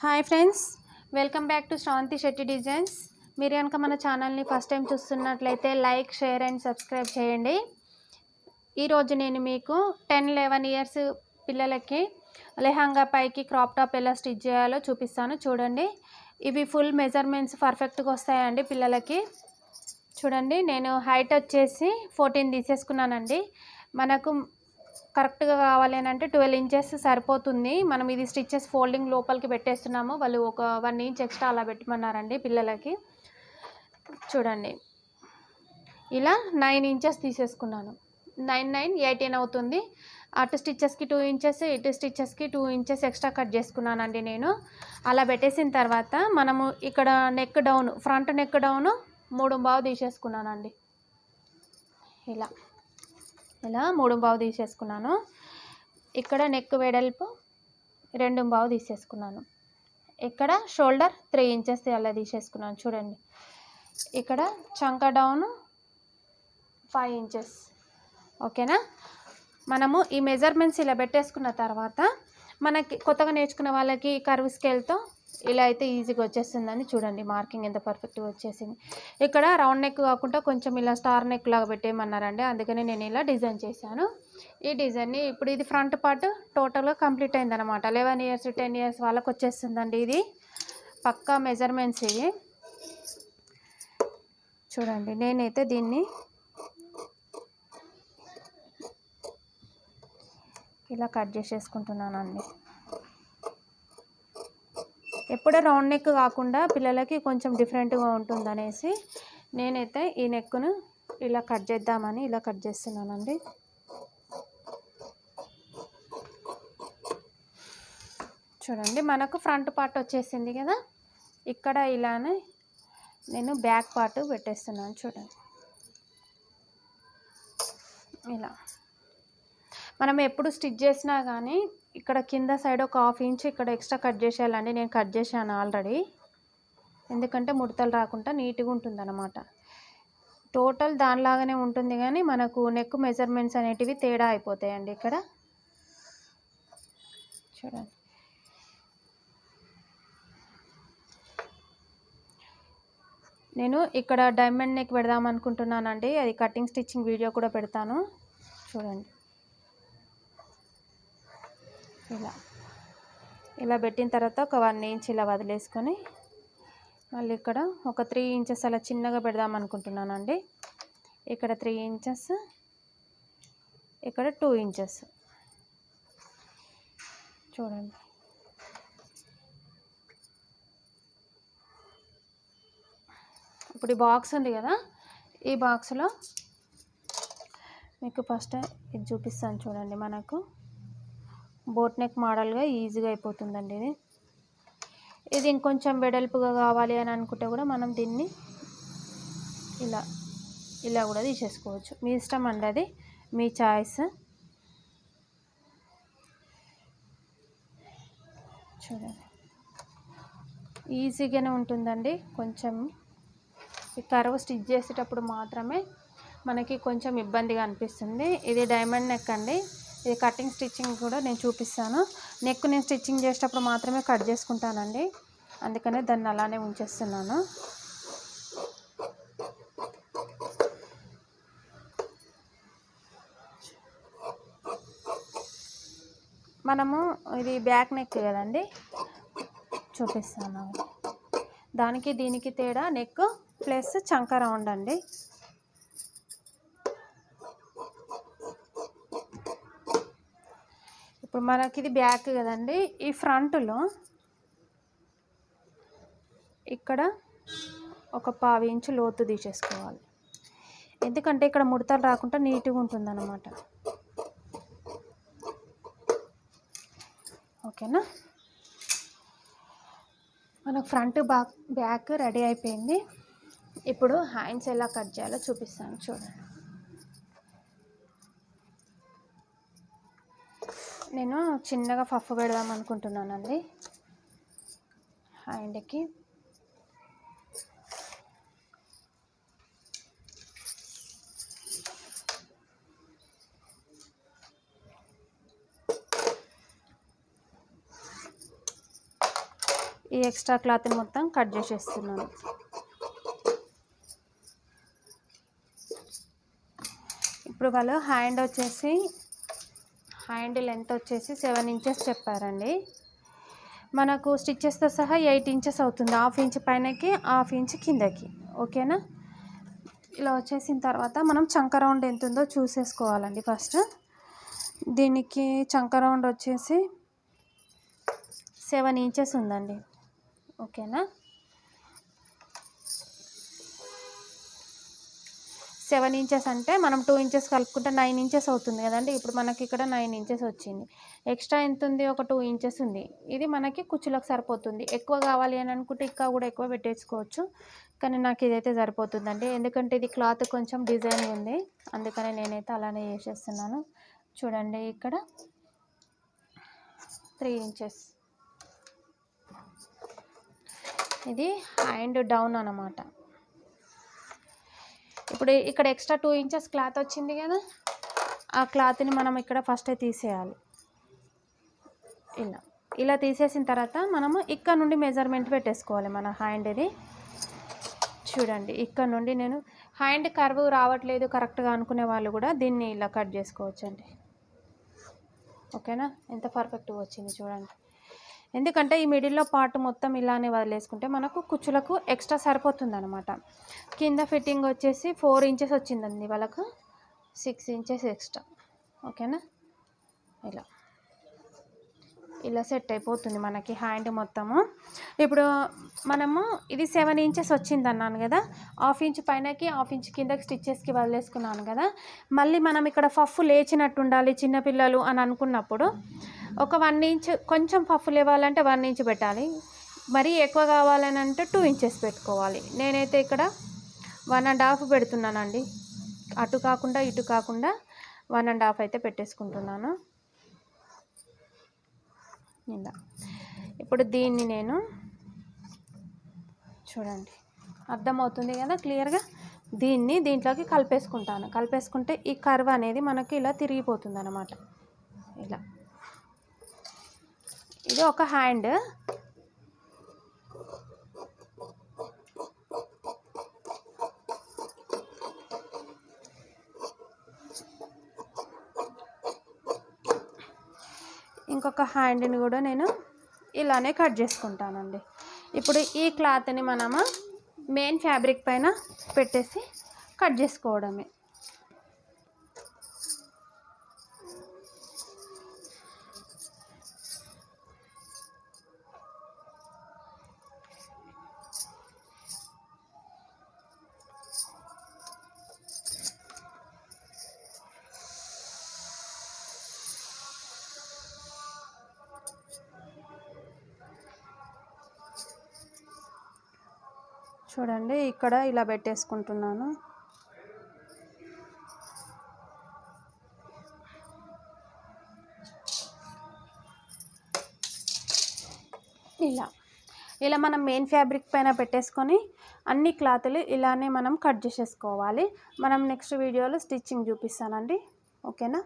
Hi friends, welcome back to Sravanthi Shetty designs. మీరు కనుక మన ఛానల్ని ఫస్ట్ టైం చూస్తున్నట్లయితే లైక్, షేర్ అండ్ సబ్స్క్రైబ్ చేయండి. ఈరోజు నేను మీకు 10-11 ఇయర్స్ పిల్లలకి లెహంగా పైకి క్రాప్ టాప్ ఎలా స్టిచ్ చేయాలో చూపిస్తాను. చూడండి, ఇవి ఫుల్ మెజర్మెంట్స్ పర్ఫెక్ట్గా వస్తాయండి పిల్లలకి. చూడండి, నేను హైట్ వచ్చేసి 14 తీసేసుకున్నానండి. మనకు కరెక్ట్గా కావాలి అని అంటే 12 ఇంచెస్ సరిపోతుంది. మనం ఇది స్టిచ్చెస్ ఫోల్డింగ్ లోపలికి పెట్టేస్తున్నాము. వాళ్ళు ఒక 1 ఇంచ్ ఎక్స్ట్రా అలా పెట్టమన్నారండి పిల్లలకి. చూడండి, ఇలా 9 ఇంచెస్ తీసేసుకున్నాను. 9, 9, 18 అవుతుంది. అటు స్టిచ్చెస్కి 2 ఇంచెస్, ఇటు స్టిచ్చెస్కి 2 ఇంచెస్ ఎక్స్ట్రా కట్ చేసుకున్నానండి నేను. అలా పెట్టేసిన తర్వాత మనము ఇక్కడ neck down, front neck down 3/4 తీసేసుకున్నానండి. ఇలా 3/4 తీసేసుకున్నాను. ఇక్కడ నెక్ వెడల్పు 2/4 తీసేసుకున్నాను. ఇక్కడ షోల్డర్ 3 ఇంచెస్ అలా తీసేసుకున్నాను. చూడండి, ఇక్కడ చంక డౌన్ 5 ఇంచెస్. ఓకేనా? మనము ఈ మెజర్మెంట్స్ ఇలా పెట్టేసుకున్న తర్వాత మనకి కొత్తగా నేర్చుకున్న వాళ్ళకి కర్వ్ స్కేల్తో ఇలా అయితే ఈజీగా వచ్చేస్తుందని. చూడండి, మార్కింగ్ ఎంత పర్ఫెక్ట్గా వచ్చేసింది. ఇక్కడ రౌండ్ నెక్ కాకుండా కొంచెం ఇలా స్టార్ నెక్ లాగా పెట్టేయమన్నారండి, అందుకని నేను ఇలా డిజైన్ చేశాను. ఈ డిజైన్ని ఇప్పుడు ఇది ఫ్రంట్ పార్ట్ టోటల్గా కంప్లీట్ అయిందనమాట. 11 ఇయర్స్ 10 ఇయర్స్ వాళ్ళకి వచ్చేస్తుందండి. ఇది పక్కా మెజర్మెంట్స్ ఇవి. చూడండి, నేనైతే దీన్ని ఇలా కట్ చేసేసుకుంటున్నానండి. ఎప్పుడూ రౌండ్ నెక్ కాకుండా పిల్లలకి కొంచెం డిఫరెంట్గా ఉంటుందనేసి నేనైతే ఈ నెక్ను ఇలా కట్ చేద్దామని ఇలా కట్ చేస్తున్నానండి. చూడండి, మనకు ఫ్రంట్ పార్ట్ వచ్చేసింది కదా. ఇక్కడ ఇలానే నేను బ్యాక్ పార్ట్ పెట్టేస్తున్నాను. చూడండి, ఇలా మనం ఎప్పుడు స్టిచ్ చేసినా కానీ ఇక్కడ కింద సైడ్ ఒక 1/2 ఇంచ్ ఇక్కడ ఎక్స్ట్రా కట్ చేసేయాలండి. నేను కట్ చేశాను ఆల్రెడీ, ఎందుకంటే ముడతలు రాకుండా నీట్గా ఉంటుందన్నమాట. టోటల్ దానిలాగానే ఉంటుంది కానీ మనకు నెక్ మెజర్మెంట్స్ అనేటివి తేడా అయిపోతాయండి ఇక్కడ. చూడండి, నేను ఇక్కడ డైమండ్ నెక్ పెడదాం అనుకుంటున్నానండి. అది కటింగ్ స్టిచ్చింగ్ వీడియో కూడా పెడతాను. చూడండి, ఇలా పెట్టిన తర్వాత ఒక 1 ఇంచ్ ఇలా వదిలేసుకొని మళ్ళీ ఇక్కడ ఒక 3 ఇంచెస్ అలా చిన్నగా పెడదాం అనుకుంటున్నానండి. ఇక్కడ 3 ఇంచెస్, ఇక్కడ 2 ఇంచెస్. చూడండి, ఇప్పుడు ఈ బాక్స్ ఉంది కదా, ఈ బాక్స్లో మీకు ఫస్ట్ ఇది చూపిస్తాను. చూడండి, మనకు బోట్ నెక్ మోడల్గా ఈజీగా అయిపోతుందండి ఇది. ఇది ఇంకొంచెం వెడల్పుగా కావాలి అని అనుకుంటే కూడా మనం దీన్ని ఇలా కూడా తీసేసుకోవచ్చు. మీ ఇష్టం అండి, అది మీ చాయిస్. చూడండి, ఈజీగానే ఉంటుందండి. కొంచెం ఈ కర్వ్ స్టిచ్ చేసేటప్పుడు మాత్రమే మనకి కొంచెం ఇబ్బందిగా అనిపిస్తుంది. ఇది డైమండ్ నెక్ అండి. ఇది కటింగ్ స్టిచ్చింగ్ కూడా నేను చూపిస్తాను. నెక్ నేను స్టిచ్చింగ్ చేసేటప్పుడు మాత్రమే కట్ చేసుకుంటానండి, అందుకనే దాన్ని అలానే ఉంచేస్తున్నాను. మనము ఇది బ్యాక్ నెక్ కదండి, చూపిస్తాను. దానికి దీనికి తేడా నెక్ ప్లస్ చంక రౌండ్ అండి. ఇప్పుడు మనకి ఇది బ్యాక్ కదండి. ఈ ఫ్రంట్లో ఇక్కడ ఒక 1/2 ఇంచ్ లోతు తీసేసుకోవాలి, ఎందుకంటే ఇక్కడ ముడతలు రాకుండా నీట్గా ఉంటుందన్నమాట. ఓకేనా? మనకు ఫ్రంట్ బ్యాక్ రెడీ అయిపోయింది. ఇప్పుడు హ్యాండ్స్ ఎలా కట్ చేయాలో చూపిస్తాను. చూడండి, నేను చిన్నగా పఫ్ పెడదాం అనుకుంటున్నానండి హ్యాండ్కి. ఈ ఎక్స్ట్రా క్లాత్ని మొత్తం కట్ చేసేస్తున్నాను. ఇప్పుడు వాళ్ళు హ్యాండ్ లెంత్ వచ్చేసి 7 ఇంచెస్ చెప్పారండి. మనకు స్టిచ్చెస్తో సహా 8 ఇంచెస్ అవుతుంది. 1/2 ఇంచ్ పైనకి 1/2 ఇంచ్ కిందకి. ఓకేనా? ఇలా వచ్చేసిన తర్వాత మనం చంక రౌండ్ ఎంత ఉందో చూసేసుకోవాలండి. ఫస్ట్ దీనికి చంక రౌండ్ వచ్చేసి 7 ఇంచెస్ ఉందండి. ఓకేనా? 7 ఇంచెస్ అంటే మనం 2 ఇంచెస్ కలుపుకుంటే 9 ఇంచెస్ అవుతుంది కదండి. ఇప్పుడు మనకి ఇక్కడ 9 ఇంచెస్ వచ్చింది. ఎక్స్ట్రా ఎంత ఉంది? ఒక 2 ఇంచెస్ ఉంది. ఇది మనకి కుచ్చులకు సరిపోతుంది. ఎక్కువ కావాలి అని అనుకుంటే ఇంకా కూడా ఎక్కువ పెట్టేసుకోవచ్చు, కానీ నాకు ఇదైతే సరిపోతుందండి. ఎందుకంటే ఇది క్లాత్ కొంచెం డిజైన్ ఉంది, అందుకని నేనైతే అలానే చేసేస్తున్నాను. చూడండి, ఇక్కడ 3 ఇంచెస్. ఇది హ్యాండ్ డౌన్ అన్నమాట. ఇప్పుడు ఇక్కడ ఎక్స్ట్రా 2 ఇంచెస్ క్లాత్ వచ్చింది కదా, ఆ క్లాత్ని మనం ఇక్కడ ఫస్ట్ తీసేయాలి. ఇలా తీసేసిన తర్వాత మనము ఇక్కడ నుండి మెజర్మెంట్ పెట్టేసుకోవాలి మన హ్యాండ్ది. చూడండి, ఇక్కడ నుండి నేను హ్యాండ్ కర్వ్ రావట్లేదు కరెక్ట్గా అనుకునే వాళ్ళు కూడా దీన్ని ఇలా కట్ చేసుకోవచ్చండి. ఓకేనా? ఎంత పర్ఫెక్ట్గా వచ్చింది చూడండి. ఎందుకంటే ఈ మిడిల్లో పార్ట్ మొత్తం ఇలానే వదిలేసుకుంటే మనకు కుచ్చులకు ఎక్స్ట్రా సరిపోతుంది అనమాట. కింద ఫిట్టింగ్ వచ్చేసి 4 ఇంచెస్ వచ్చిందండి వాళ్ళకు, 6 ఇంచెస్ ఎక్స్ట్రా. ఓకేనా? ఇలా సెట్ అయిపోతుంది మనకి హ్యాండ్ మొత్తము. ఇప్పుడు మనము ఇది 7 ఇంచెస్ వచ్చింది అన్నాను కదా, 1/2 ఇంచ్ పైనకి 1/2 ఇంచ్ కిందకి స్టిచ్చెస్కి వదిలేసుకున్నాను కదా. మళ్ళీ మనం ఇక్కడ పఫ్ లేచినట్టు ఉండాలి చిన్నపిల్లలు అని అనుకున్నప్పుడు ఒక 1 ఇంచ్, కొంచెం పఫ్ లేవాలంటే 1 ఇంచ్ పెట్టాలి. మరీ ఎక్కువ కావాలని అంటే 2 ఇంచెస్ పెట్టుకోవాలి. నేనైతే ఇక్కడ 1.5 పెడుతున్నానండి. అటు కాకుండా ఇటు కాకుండా 1.5 అయితే పెట్టేసుకుంటున్నాను. ఇలా ఇప్పుడు దీన్ని నేను చూడండి, అర్థమవుతుంది కదా క్లియర్గా. దీంట్లోకి కలిపేసుకుంటాను. కలిపేసుకుంటే ఈ కర్వ్ అనేది మనకి ఇలా తిరిగిపోతుంది అన్నమాట. ఇలా ఇది ఒక హ్యాండ్. ఇంకొక హ్యాండ్ని కూడా నేను ఇలానే కట్ చేసుకుంటానండి. ఇప్పుడు ఈ క్లాత్ని మనము మెయిన్ ఫ్యాబ్రిక్ పైన పెట్టేసి కట్ చేసుకోవడమే. చూడండి, ఇక్కడ ఇలా పెట్టేసుకుంటున్నాను. ఇలా మనం మెయిన్ ఫ్యాబ్రిక్ పైన పెట్టేసుకొని అన్ని క్లాతులు ఇలానే మనం కట్ చేసేసుకోవాలి. మనం నెక్స్ట్ వీడియోలో స్టిచ్చింగ్ చూపిస్తానండి. ఓకేనా?